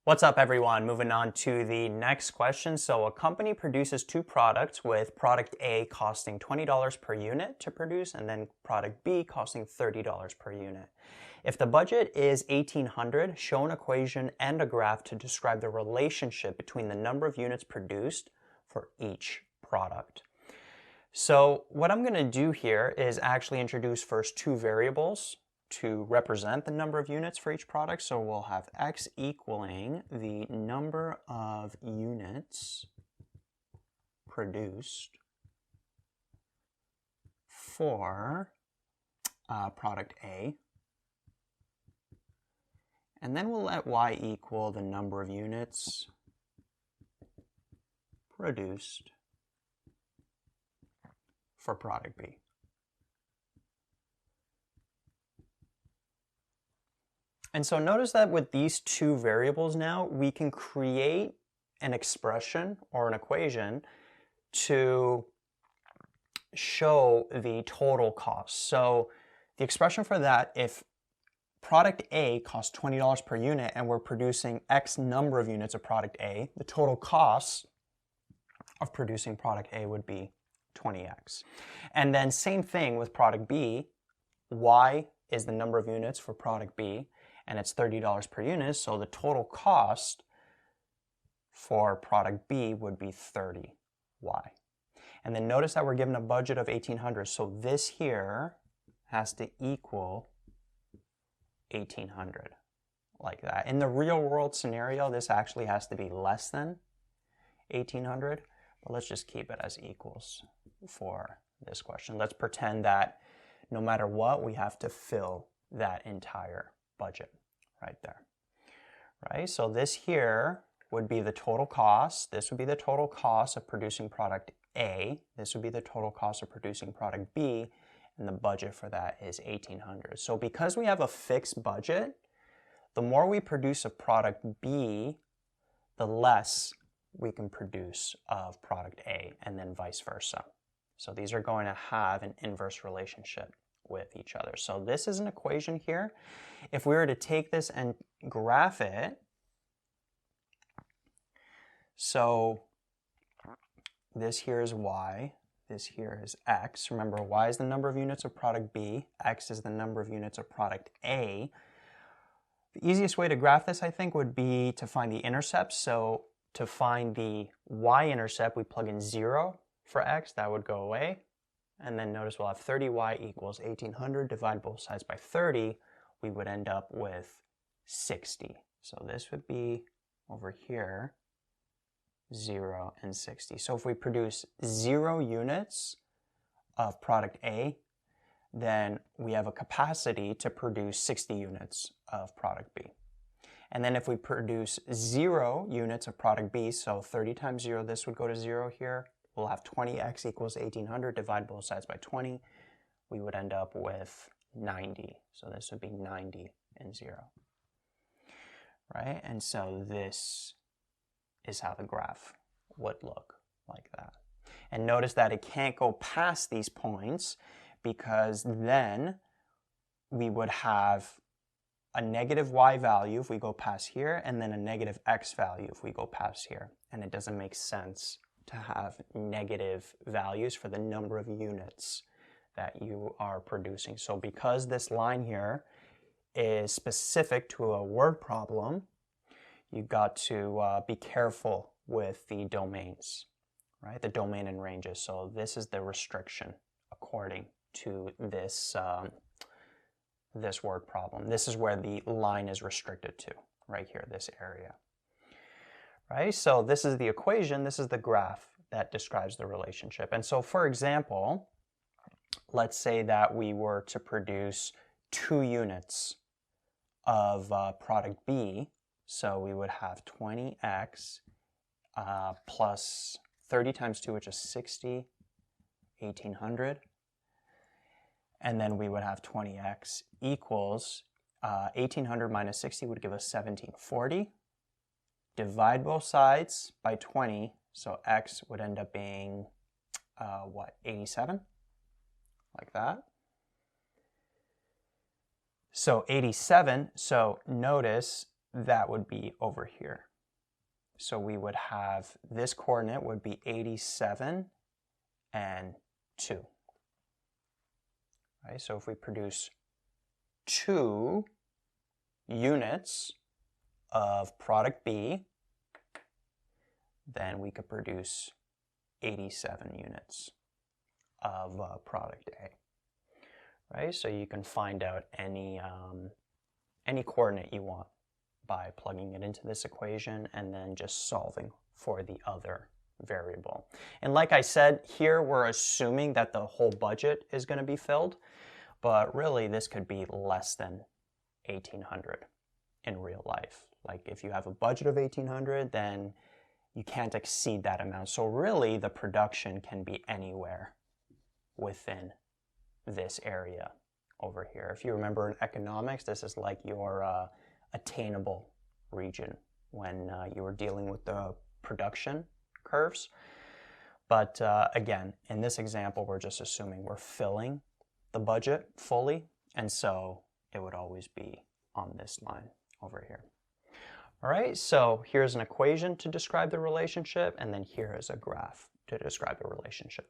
What's up, everyone? Moving on to the next question. So a company produces two products with product A costing $20 per unit to produce and then product B costing $30 per unit. If the budget is $1,800, show an equation and a graph to describe the relationship between the number of units produced for each product. So what I'm going to do here is actually introduce first two variables to represent the number of units for each product. So we'll have x equaling the number of units produced for product A. And then we'll let y equal the number of units produced for product B. And so notice that with these two variables now, we can create an expression or an equation to show the total cost. So the expression for that, if product A costs $20 per unit and we're producing X number of units of product A, the total cost of producing product A would be 20x. And then same thing with product B, Y is the number of units for product B, and it's $30 per unit, so the total cost for product B would be 30y. And then notice that we're given a budget of $1,800, so this here has to equal $1,800, like that. In the real world scenario, this actually has to be less than $1,800, but let's just keep it as equals for this question. Let's pretend that no matter what, we have to fill that entire budget right there, right? So this here would be the total cost. This would be the total cost of producing product A. This would be the total cost of producing product B, and the budget for that is $1,800. So because we have a fixed budget, the more we produce of product B, the less we can produce of product A, and then vice versa. So these are going to have an inverse relationship with each other. So this is an equation here. If we were to take this and graph it, so this here is y, this here is x. Remember, y is the number of units of product B, x is the number of units of product A. The easiest way to graph this, I think, would be to find the intercept. So to find the y-intercept, we plug in 0 for x, that would go away. And then notice we'll have 30y equals 1,800, divide both sides by 30, we would end up with 60. So this would be over here, 0 and 60. So if we produce 0 units of product A, then we have a capacity to produce 60 units of product B. And then if we produce 0 units of product B, so 30 times 0, this would go to 0 here. We'll have 20x equals 1,800, divide both sides by 20. We would end up with 90. So this would be 90 and 0, right? And so this is how the graph would look like that. And notice that it can't go past these points because then we would have a negative y value if we go past here and then a negative x value if we go past here. And it doesn't make sense to have negative values for the number of units that you are producing. So because this line here is specific to a word problem, you've got to be careful with the domains, right? The domain and ranges. So this is the restriction according to this, this word problem. This is where the line is restricted to, right here, this area. Right? So this is the equation, this is the graph that describes the relationship. And so for example, let's say that we were to produce 2 units of product B. So we would have 20x plus 30 times 2, which is 60, 1,800. And then we would have 20x equals 1,800 minus 60 would give us 1,740. Divide both sides by 20, so x would end up being, 87? Like that. So 87, so notice that would be over here. So we would have, this coordinate would be 87 and 2. Right? So if we produce 2 units of product B, then we could produce 87 units of product A. Right? So you can find out any coordinate you want by plugging it into this equation and then just solving for the other variable. And like I said, here we're assuming that the whole budget is going to be filled, but really this could be less than 1,800 in real life. Like if you have a budget of 1,800, then you can't exceed that amount. So really the production can be anywhere within this area over here. If you remember in economics, this is like your attainable region when you were dealing with the production curves. But again, in this example, we're just assuming we're filling the budget fully, and so it would always be on this line over here. All right, so here's an equation to describe the relationship, and then here is a graph to describe the relationship.